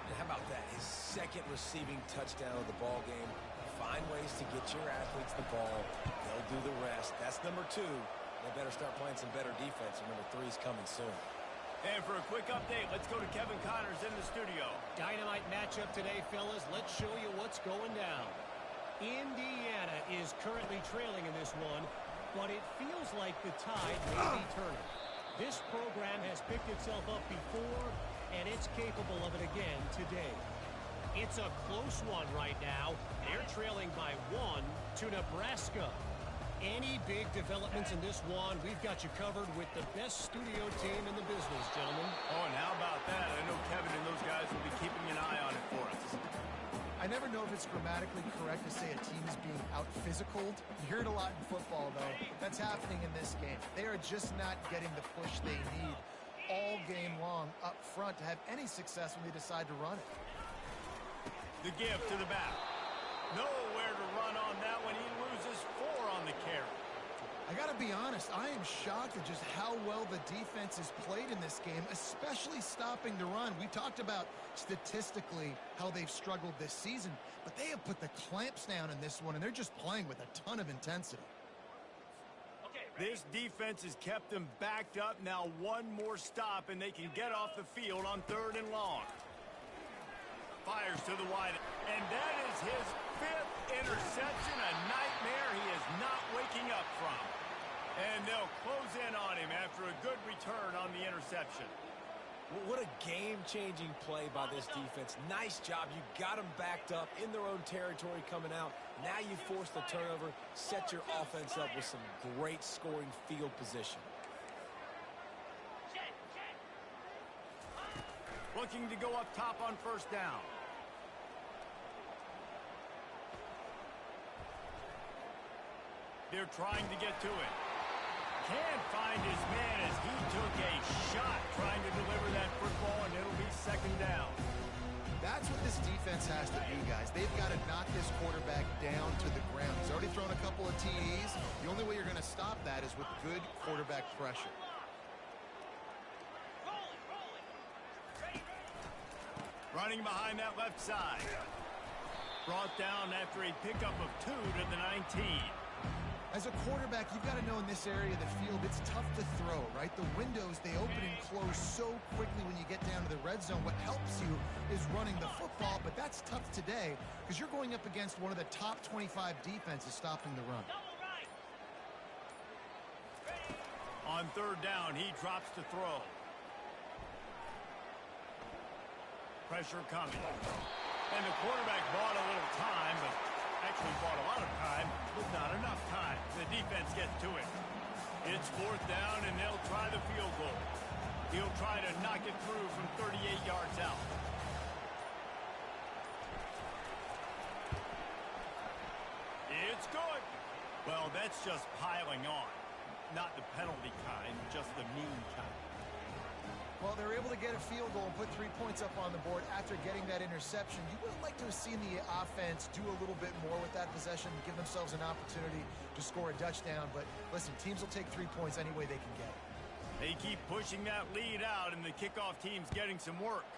And how about that? His second receiving touchdown of the ball game. Find ways to get your athletes the ball. They'll do the rest. That's number 2. They better start playing some better defense, or number 3 is coming soon. And for a quick update, let's go to Kevin Connors in the studio. Dynamite matchup today, fellas. Let's show you what's going down. Indiana is currently trailing in this one, but it feels like the tide may be turning. This program has picked itself up before, and it's capable of it again today. It's a close one right now. They're trailing by 1 to Nebraska. Any big developments in this one, we've got you covered with the best studio team in the business, gentlemen. Oh, and how about that? I know Kevin and those guys will be keeping an eye on it for us. I never know if it's grammatically correct to say a team is being out-physicaled. You hear it a lot in football, though. That's happening in this game. They are just not getting the push they need all game long up front to have any success when they decide to run it. The give to the back. Nowhere to run on that one. He loses 4 on the carry. I got to be honest, I am shocked at just how well the defense has played in this game, especially stopping the run. We talked about statistically how they've struggled this season, but they have put the clamps down in this one, and they're just playing with a ton of intensity. This defense has kept them backed up. Now 1 more stop, and they can get off the field on 3rd and long. Fires to the wide, and that is his 5th interception, a nightmare he is not waking up from. And they'll close in on him after a good return on the interception. What a game-changing play by this defense. Nice job. You got them backed up in their own territory coming out. Now you force the turnover, set your offense up with some great scoring field position. Looking to go up top on 1st down. They're trying to get to it. Can't find his man as he took a shot trying to deliver that football, and it'll be 2nd down. That's what this defense has to do, guys. They've got to knock this quarterback down to the ground. He's already thrown a couple of TDs. The only way you're going to stop that is with good quarterback pressure. Running behind that left side. Brought down after a pickup of 2 to the 19. As a quarterback, you've got to know in this area of the field, it's tough to throw, right? The windows, they open and close so quickly when you get down to the red zone. What helps you is running the football, but that's tough today because you're going up against one of the top 25 defenses stopping the run. On 3rd down, he drops to throw. Pressure coming. And the quarterback bought a little time, but actually bought a lot of time, but not enough time. The defense gets to it. It's 4th down, and they'll try the field goal. He'll try to knock it through from 38 yards out. It's good. Well, that's just piling on. Not the penalty kind, just the mean kind. Well, they're able to get a field goal and put 3 points up on the board after getting that interception. You would have liked to have seen the offense do a little bit more with that possession, give themselves an opportunity to score a touchdown. But listen, teams will take 3 points any way they can get it. They keep pushing that lead out, and the kickoff team's getting some work.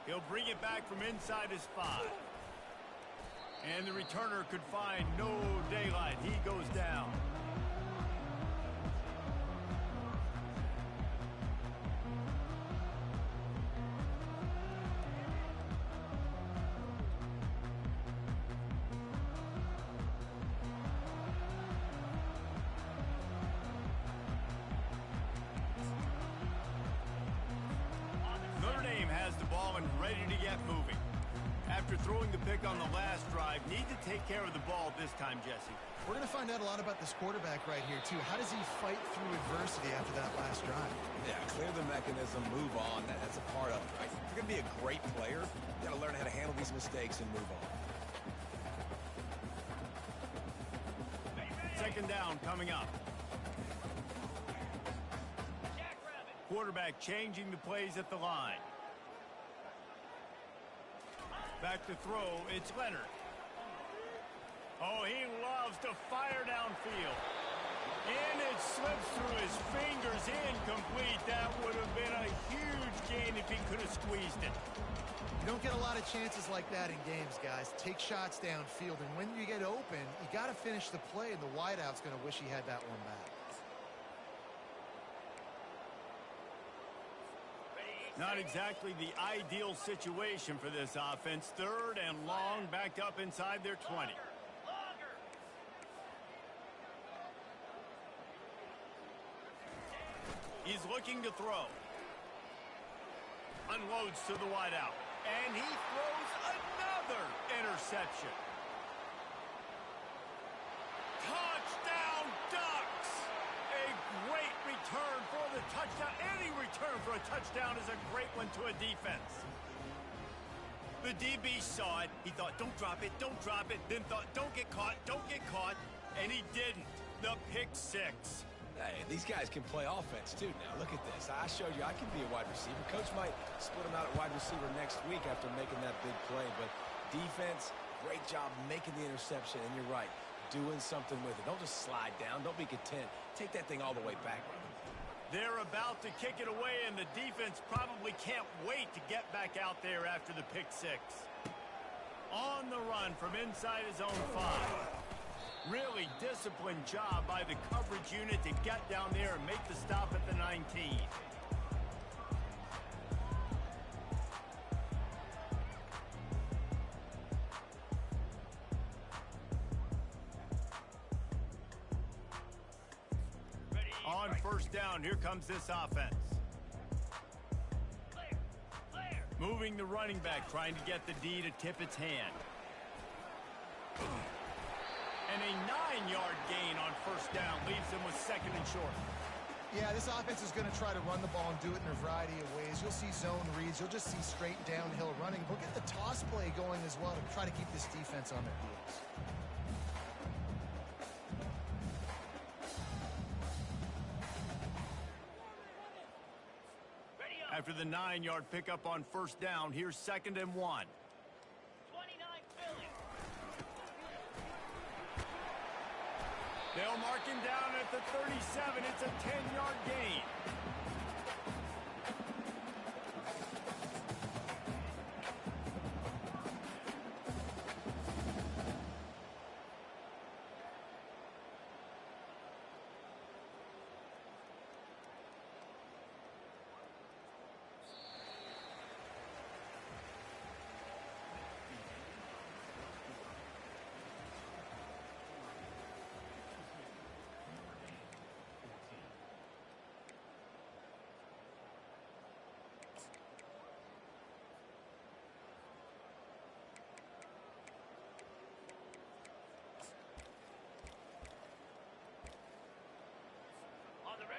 He'll bring it back from inside his 5. And the returner could find no daylight. He goes down. Notre Dame has the ball and ready to get moving. After throwing the pick on the last drive, need to take care of the ball this time, Jesse. We're going to find out a lot about this quarterback right here, too. How does he fight through adversity after that last drive? Yeah, clear the mechanism, move on. That's a part of it, right? If you're going to be a great player, you got to learn how to handle these mistakes and move on. 2nd down coming up. Quarterback changing the plays at the line. Back to throw, it's Leonard. Oh, he loves to fire downfield. And it slips through his fingers, incomplete. That would have been a huge squeezed it. You don't get a lot of chances like that in games, guys. Take shots downfield, and when you get open, you got to finish the play, and the wideout's going to wish he had that one back. Not exactly the ideal situation for this offense. 3rd and long, backed up inside their 20. He's looking to throw. Unloads to the wideout. And he throws another interception. Touchdown Ducks! A great return for the touchdown. Any return for a touchdown is a great one to a defense. The DB saw it. He thought, don't drop it, don't drop it. Then thought, don't get caught, don't get caught. And he didn't. The pick 6. Hey, these guys can play offense, too. Now, look at this. I showed you I can be a wide receiver. Coach might split him out at wide receiver next week after making that big play. But defense, great job making the interception. And you're right, doing something with it. Don't just slide down. Don't be content. Take that thing all the way back. They're about to kick it away, and the defense probably can't wait to get back out there after the pick 6. On the run from inside his own 5. Really disciplined job by the coverage unit to get down there and make the stop at the 19. On 1st down, here comes this offense. Moving the running back, trying to get the D to tip its hand. And a 9-yard gain on 1st down leaves them with 2nd and short. Yeah, this offense is going to try to run the ball and do it in a variety of ways. You'll see zone reads. You'll just see straight downhill running. We'll get the toss play going as well to try to keep this defense on their heels. After the 9-yard pickup on 1st down, here's 2nd and 1. They'll mark him down at the 37. It's a 10-yard gain.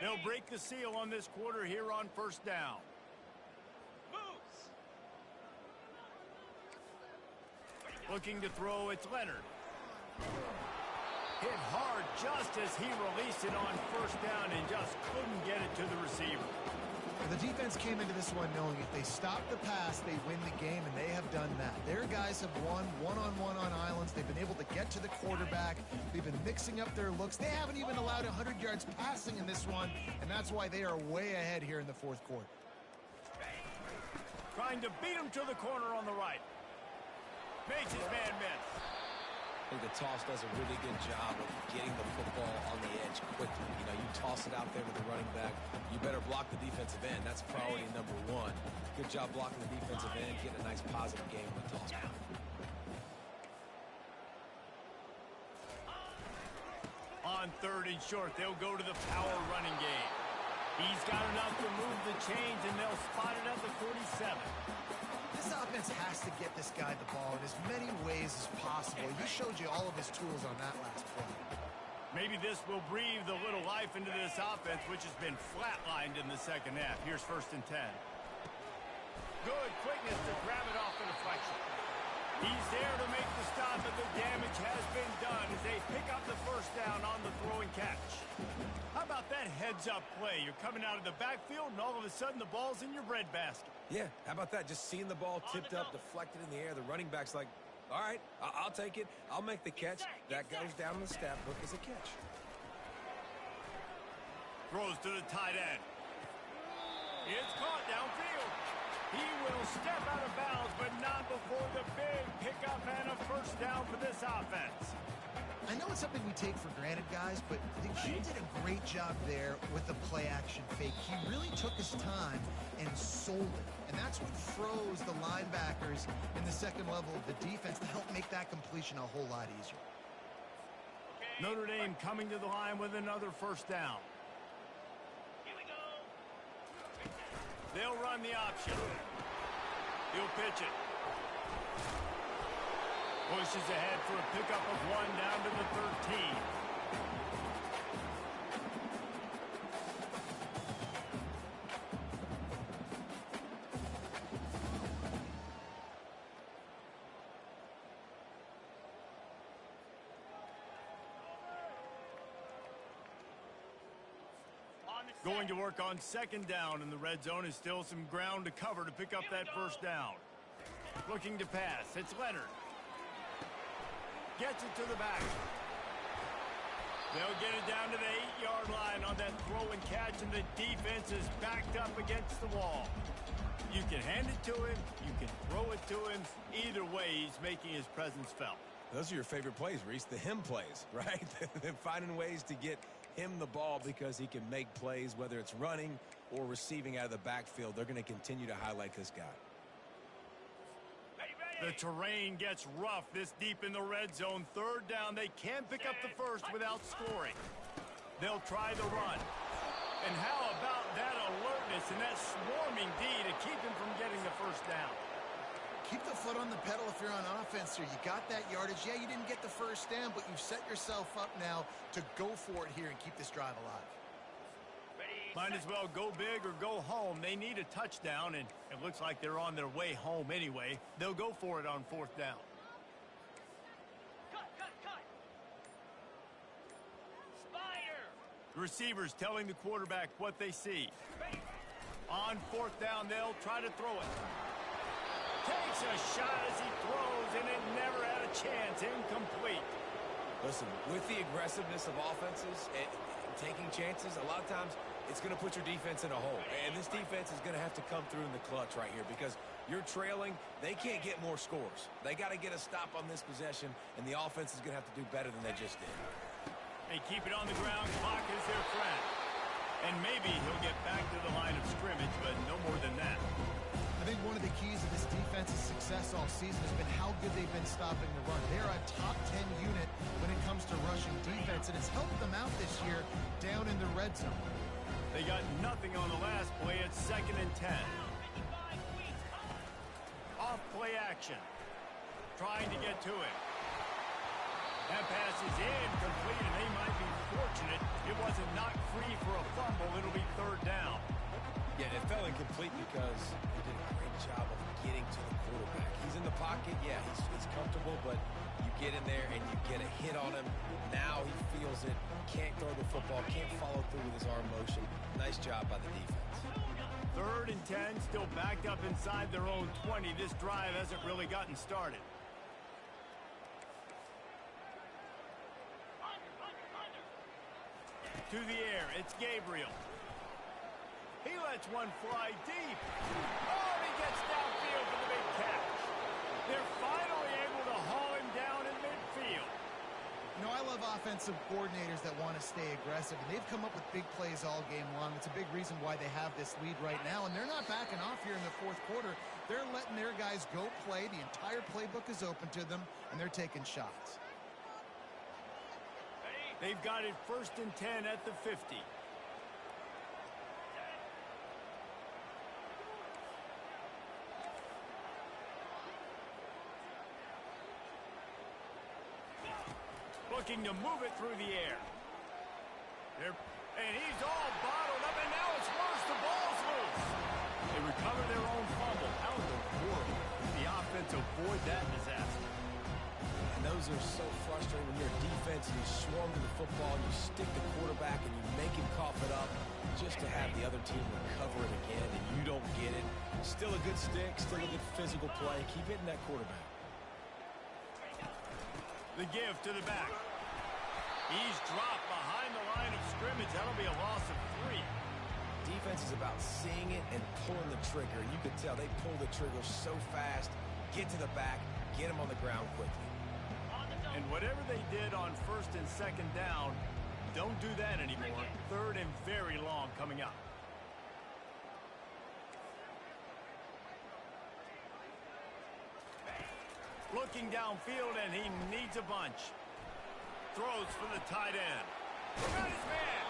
They'll break the seal on this quarter here on 1st down. Looking to throw, it's Leonard. Hit hard just as he released it on 1st down and just couldn't get it to the receiver. The defense came into this one knowing if they stop the pass, they win the game, and they have done that. Their guys have won one-on-one on islands. They've been able to get to the quarterback. They've been mixing up their looks. They haven't even allowed 100 yards passing in this one, and that's why they are way ahead here in the 4th quarter. Trying to beat him to the corner on the right. Makes his man miss. I think the toss does a really good job of getting the football on the edge quickly. You know, you toss it out there with the running back, you better block the defensive end. That's priority number 1. Good job blocking the defensive end, getting a nice positive game on the toss. On 3rd and short, they'll go to the power running game. He's got enough to move the chains, and they'll spot it at the 47. This offense has to get this guy the ball in as many ways as possible. He showed you all of his tools on that last play. Maybe this will breathe a little life into this offense, which has been flatlined in the 2nd half. Here's 1st and 10. Good quickness to grab it off the deflection. He's there to make the stop, but the damage has been done as they pick up the 1st down on the throw and catch. How about that heads-up play? You're coming out of the backfield, and all of a sudden the ball's in your breadbasket. Yeah, how about that? Just seeing the ball tipped up, deflected in the air. The running back's like, all right, I'll take it. I'll make the catch. That goes down the stat book as a catch. Throws to the tight end. It's caught downfield. He will step out of bounds, but not before the big pickup and a first down for this offense. I know it's something we take for granted, guys, but the Q did a great job there with the play-action fake. He really took his time and sold it. And that's what froze the linebackers in the second level of the defense to help make that completion a whole lot easier. Notre Dame coming to the line with another first down. Here we go. They'll run the option. He'll pitch it. Pushes ahead for a pickup of 1 down to the 13. Going to work on second down, and the red zone is still some ground to cover to pick up that first down. Looking to pass. It's Leonard. Gets it to the back. They'll get it down to the 8-yard line on that throw and catch, and the defense is backed up against the wall. You can hand it to him. You can throw it to him. Either way, he's making his presence felt. Those are your favorite plays, Reese, the him plays, right? They're finding ways to get him the ball because he can make plays, whether it's running or receiving out of the backfield. They're going to continue to highlight this guy. The terrain gets rough this deep in the red zone. Third down, they can't pick up the first without scoring. They'll try the run. And how about that alertness and that swarming D to keep him from getting the first down? Keep the foot on the pedal if you're on offense here. You got that yardage. Yeah, you didn't get the first down, but you've set yourself up now to go for it here and keep this drive alive. Might as well go big or go home. They need a touchdown, and it looks like they're on their way home anyway. They'll go for it on fourth down. Cut. Spider. The receivers telling the quarterback what they see. On fourth down, they'll try to throw it. Takes a shot as he throws, and it never had a chance. Incomplete. Listen, with the aggressiveness of offenses and taking chances, a lot of times it's going to put your defense in a hole. And this defense is going to have to come through in the clutch right here because you're trailing. They can't get more scores. They got to get a stop on this possession, and the offense is going to have to do better than they just did. They keep it on the ground. Clock is their friend. And maybe he'll get back to the line of scrimmage, but no more than that. I think one of the keys of this defense's success all season has been how good they've been stopping the run. They're a top 10 unit when it comes to rushing defense, and it's helped them out this year down in the red zone. They got nothing on the last play. It's 2nd and 10. Off play action. Trying to get to it. That pass is incomplete, and they might be fortunate it wasn't knocked free for a fumble. It'll be third down. Yeah, it fell incomplete because they did a great job of getting to the quarterback. He's in the pocket. Yeah, he's comfortable, but you get in there and you get a hit on him. Now he feels it. Can't throw the football. Can't follow through with his arm motion. Nice job by the defense. 3rd and 10, still backed up inside their own 20. This drive hasn't really gotten started. To the air, it's Gabriel. He lets one fly deep. Oh, he gets downfield for the big catch. They're finally able to haul him down in midfield. You know, I love offensive coordinators that want to stay aggressive, and they've come up with big plays all game long. It's a big reason why they have this lead right now, and they're not backing off here in the fourth quarter. They're letting their guys go play. The entire playbook is open to them, and they're taking shots. They've got it 1st and 10 at the 50. Looking to move it through the air. And he's all bottled up, and now it's worse. The ball's loose. They recover their own fumble. That was horrible. The offense avoid that disaster. And those are so frustrating when you're a defense and you swarm to the football, you stick the quarterback, and you make him cough it up just to have the other team recover it again, and you don't get it. Still a good stick, still a good physical play. Keep hitting that quarterback. The give to the back. He's dropped behind the line of scrimmage. That'll be a loss of 3. defense is about seeing it and pulling the trigger. And you can tell they pull the trigger so fast, get to the back, get them on the ground quickly. And whatever they did on first and second down, don't do that anymore. Third and very long coming up. Looking downfield, and he needs a bunch. Throws for the tight end. Got his man.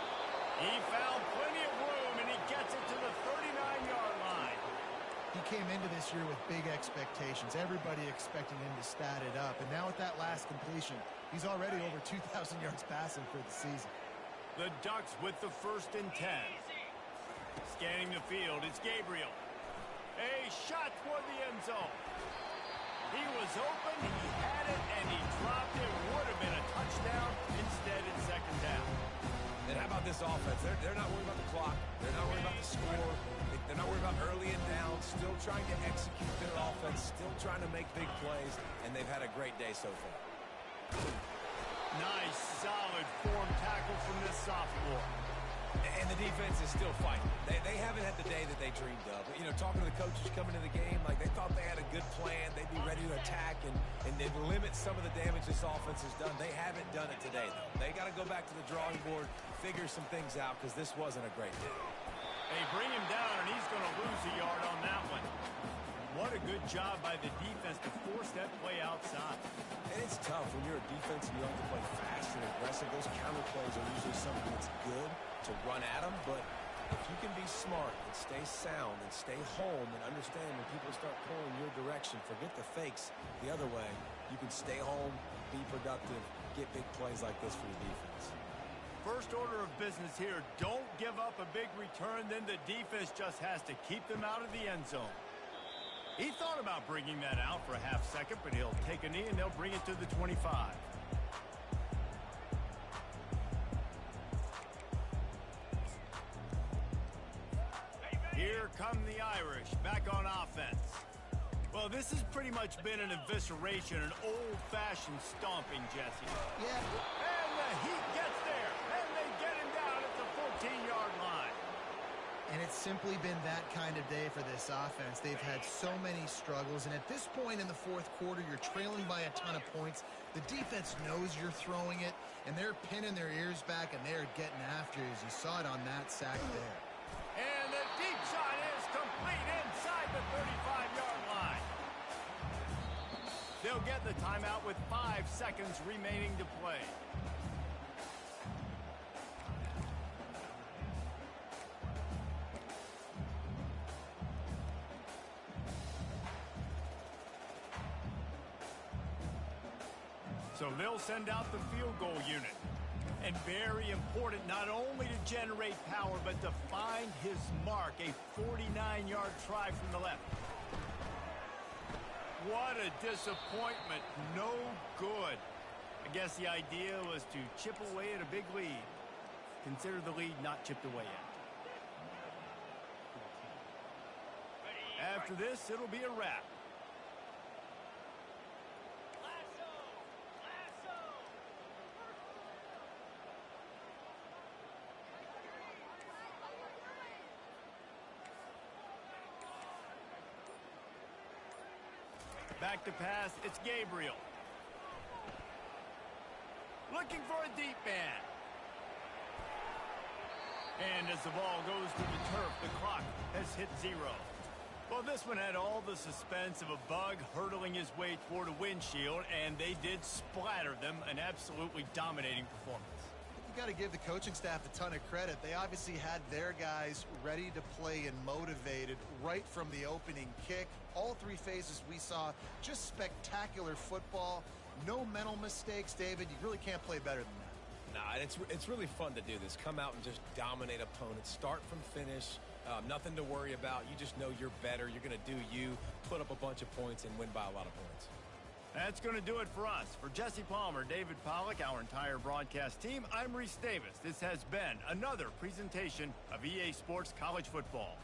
He found plenty of room, and he gets it to the 39-yard line. He came into this year with big expectations. Everybody expecting him to stat it up. And now with that last completion, he's already over 2,000 yards passing for the season. The Ducks with the first and 10. Scanning the field, it's Gabriel. A shot toward the end zone. He was open, he had it, and he dropped it. Would have been a touchdown. Instead, it's second down. And how about this offense? They're not worried about the clock. They're not worried about the score. They're not worried about early and down. Still trying to execute their offense. Still trying to make big plays. And they've had a great day so far. Nice, solid form tackle from this sophomore. And the defense is still fighting. They haven't had the day that they dreamed of. You know, talking to the coaches coming to the game, like they thought they had a good plan. They'd be ready to attack and they'd limit some of the damage this offense has done. They haven't done it today, though. They got to go back to the drawing board, figure some things out, because this wasn't a great day. They bring him down, and he's going to lose a yard on that one. What a good job by the defense to force that play outside. And it's tough when you're a defense and you have to play fast and aggressive. Those counter plays are usually something that's good to run at them. But if you can be smart and stay sound and stay home and understand when people start pulling your direction, forget the fakes the other way, you can stay home, be productive, get big plays like this for your defense. First order of business here, don't give up a big return, then the defense just has to keep them out of the end zone. He thought about bringing that out for a half second, but he'll take a knee and they'll bring it to the 25. Here come the Irish, back on offense. Well, this has pretty much been an evisceration, an old-fashioned stomping, Jesse. Yeah. And the Heat gets there, and they get him down at the 14-yard line. And it's simply been that kind of day for this offense. They've had so many struggles, and at this point in the fourth quarter, you're trailing by a ton of points. The defense knows you're throwing it, and they're pinning their ears back, and they're getting after you, as you saw it on that sack there. And the deep shot is complete inside the 35-yard line. They'll get the timeout with 5 seconds remaining to play. So they'll send out the field goal unit. And very important not only to generate power, but to find his mark, a 49-yard try from the left. What a disappointment. No good. I guess the idea was to chip away at a big lead. Consider the lead not chipped away yet. After this, it'll be a wrap. Back to pass, it's Gabriel. Looking for a deep man. And as the ball goes to the turf, the clock has hit 0. Well, this one had all the suspense of a bug hurtling his way toward a windshield, and they did splatter them, an absolutely dominating performance. You got to give the coaching staff a ton of credit. They obviously had their guys ready to play and motivated right from the opening kick. All 3 phases we saw, just spectacular football. No mental mistakes, David. You really can't play better than that. Nah, it's really fun to do this. Come out and just dominate opponents. Start from finish. Nothing to worry about. You just know you're better. You're going to do you, put up a bunch of points, and win by a lot of points. That's going to do it for us. For Jesse Palmer, David Pollack, our entire broadcast team, I'm Reese Davis. This has been another presentation of EA Sports College Football.